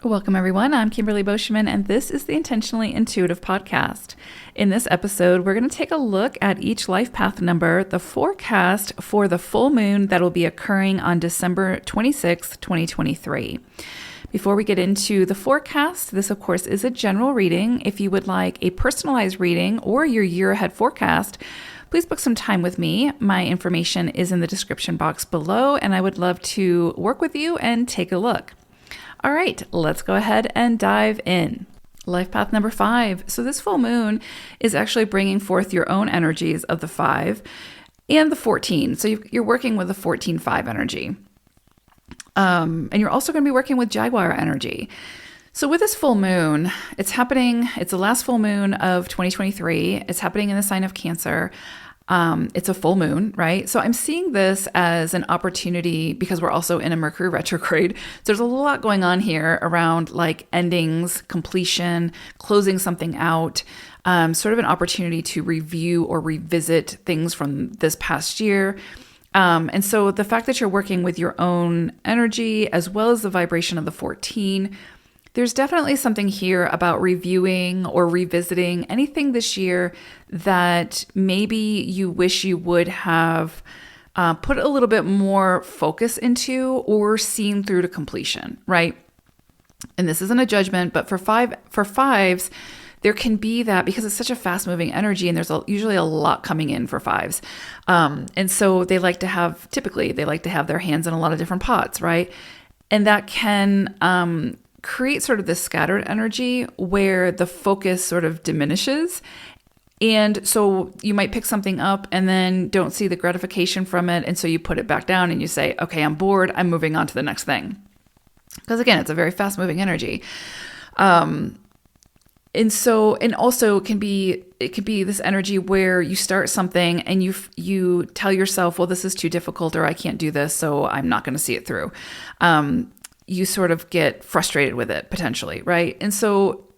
Welcome, everyone. I'm Kimberly Boschman, and this is the Intentionally Intuitive podcast. In this episode, we're going to take a look at each life path number, the forecast for the full moon that will be occurring on December 26th, 2023. Before we get into the forecast, this, of course, is a general reading. If you would like a personalized reading or your year ahead forecast, please book some time with me. My information is in the description box below, and I would love to work with you and take a look. All right, let's go ahead and dive in. Life path number 5. So this full moon is actually bringing forth your own energies of the 5 and the 14. So you're working with the 14-5 energy. And you're also going to be working with Jaguar energy. So with this full moon, it's the last full moon of 2023. It's happening in the sign of Cancer. It's a full moon, right? So I'm seeing this as an opportunity because we're also in a Mercury retrograde. So there's a lot going on here around like endings, completion, closing something out, sort of an opportunity to review or revisit things from this past year. And so the fact that you're working with your own energy as well as the vibration of the 14, there's definitely something here about reviewing or revisiting anything this year that maybe you wish you would have put a little bit more focus into or seen through to completion, right? And this isn't a judgment, but for fives, there can be that because it's such a fast-moving energy and there's usually a lot coming in for fives. And so they like to have their hands in a lot of different pots, right? And that can create sort of this scattered energy where the focus sort of diminishes. And so you might pick something up and then don't see the gratification from it. And so you put it back down and you say, okay, I'm bored. I'm moving on to the next thing. Because again, it's a very fast moving energy. And also it can be this energy where you start something and you tell yourself, well, this is too difficult or I can't do this, so I'm not going to see it through. You sort of get frustrated with it potentially, right? And so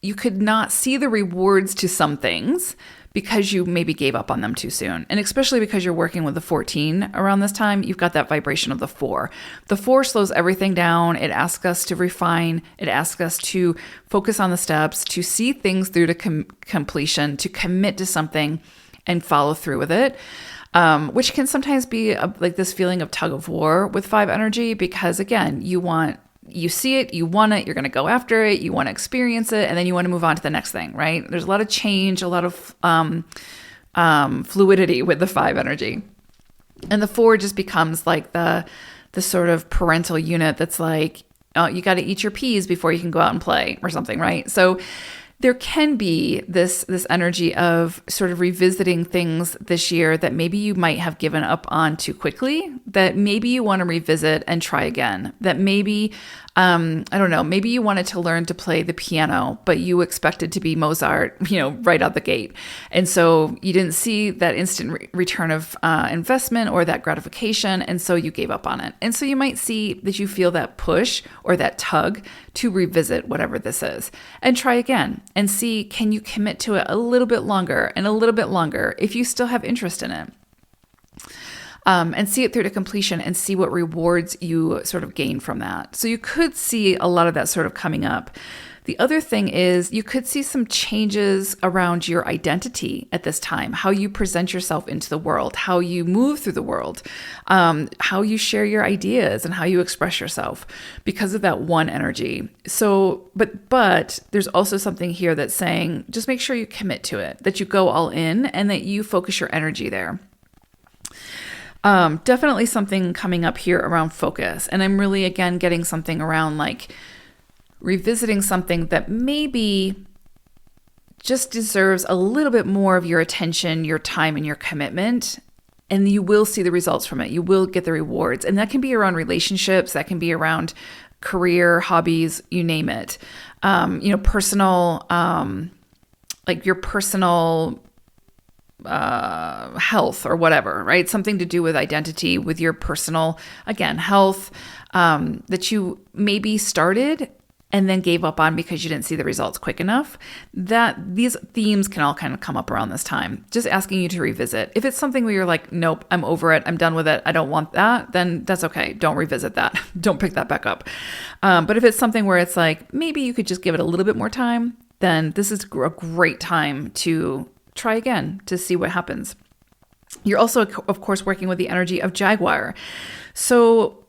you could not see the rewards to some things because you maybe gave up on them too soon. And especially because you're working with the 14 around this time, you've got that vibration of the 4. The 4 slows everything down. It asks us to refine. It asks us to focus on the steps, to see things through to completion, to commit to something and follow through with it. Which can sometimes be like this feeling of tug of war with 5 energy, because again, you see it, you want it, you're going to go after it, you want to experience it, and then you want to move on to the next thing, right? There's a lot of change, a lot of fluidity with the 5 energy. And the 4 just becomes like the sort of parental unit that's like, oh, you got to eat your peas before you can go out and play or something, right? So there can be this energy of sort of revisiting things this year that maybe you might have given up on too quickly, that maybe you want to revisit and try again, that maybe, I don't know, maybe you wanted to learn to play the piano, but you expected to be Mozart, right out the gate. And so you didn't see that instant return of investment or that gratification, and so you gave up on it. And so you might see that you feel that push or that tug to revisit whatever this is and try again and see, can you commit to it a little bit longer and a little bit longer if you still have interest in it. And see it through to completion and see what rewards you sort of gain from that. So you could see a lot of that sort of coming up. The other thing is you could see some changes around your identity at this time, how you present yourself into the world, how you move through the world, how you share your ideas and how you express yourself because of that 1 energy. So, but there's also something here that's saying, just make sure you commit to it, that you go all in and that you focus your energy there. Definitely something coming up here around focus. And I'm really, again, getting something around like revisiting something that maybe just deserves a little bit more of your attention, your time, and your commitment. And you will see the results from it. You will get the rewards. And that can be around relationships. That can be around career, hobbies, you name it. Personal, like your personal health or whatever, right? Something to do with identity, with your personal, again, health, that you maybe started and then gave up on because you didn't see the results quick enough, that these themes can all kind of come up around this time. Just asking you to revisit. If it's something where you're like, nope, I'm over it, I'm done with it, I don't want that, then that's okay. Don't revisit that. Don't pick that back up. But if it's something where it's like, maybe you could just give it a little bit more time, then this is a great time to try again to see what happens. You're also, of course, working with the energy of Jaguar. So,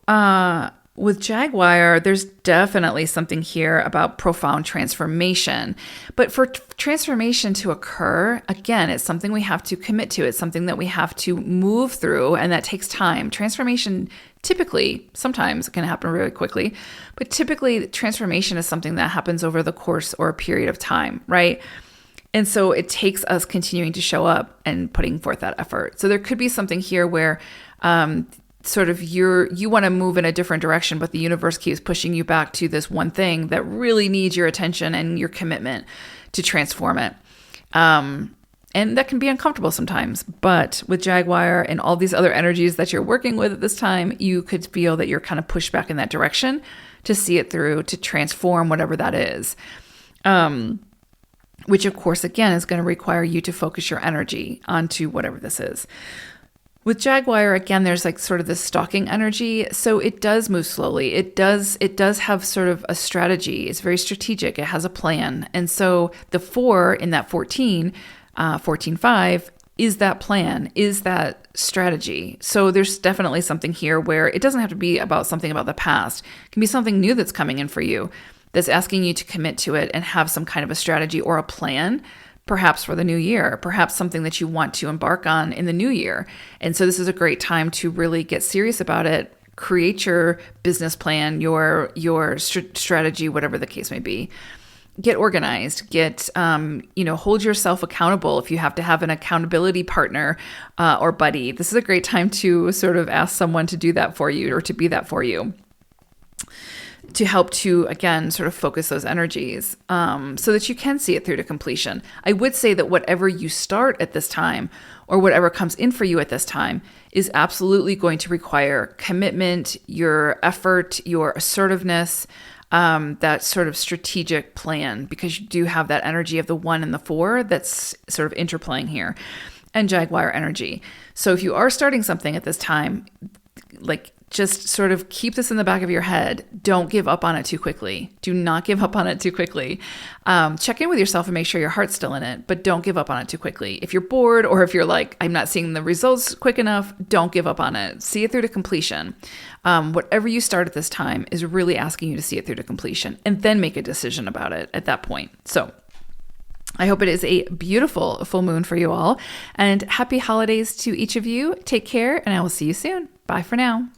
with Jaguar, there's definitely something here about profound transformation. But for transformation to occur, again, it's something we have to commit to. It's something that we have to move through, and that takes time. Transformation typically, sometimes it can happen really quickly, but typically transformation is something that happens over the course or a period of time, right? And so it takes us continuing to show up and putting forth that effort. So there could be something here where sort of you want to move in a different direction, but the universe keeps pushing you back to this one thing that really needs your attention and your commitment to transform it. And that can be uncomfortable sometimes, but with Jaguar and all these other energies that you're working with at this time, you could feel that you're kind of pushed back in that direction to see it through, to transform whatever that is. Which of course, again, is going to require you to focus your energy onto whatever this is. With Jaguar, again, there's like sort of this stalking energy. So it does move slowly. It does have sort of a strategy. It's very strategic. It has a plan. And so the 4 in that 14.5 is that plan, is that strategy. So there's definitely something here where it doesn't have to be about something about the past. It can be something new that's coming in for you, that's asking you to commit to it and have some kind of a strategy or a plan, perhaps for the new year, perhaps something that you want to embark on in the new year. And so this is a great time to really get serious about it, create your business plan, your strategy, whatever the case may be. Get organized, hold yourself accountable if you have to have an accountability partner or buddy. This is a great time to sort of ask someone to do that for you or to be that for you, to help to, again, sort of focus those energies so that you can see it through to completion. I would say that whatever you start at this time or whatever comes in for you at this time is absolutely going to require commitment, your effort, your assertiveness, that sort of strategic plan, because you do have that energy of the 1 and the 4 that's sort of interplaying here, and Jaguar energy. So if you are starting something at this time, like, just sort of keep this in the back of your head. Don't give up on it too quickly. Do not give up on it too quickly. Check in with yourself and make sure your heart's still in it, but don't give up on it too quickly. If you're bored or if you're like, I'm not seeing the results quick enough, don't give up on it. See it through to completion. Whatever you start at this time is really asking you to see it through to completion and then make a decision about it at that point. So I hope it is a beautiful full moon for you all, and happy holidays to each of you. Take care, and I will see you soon. Bye for now.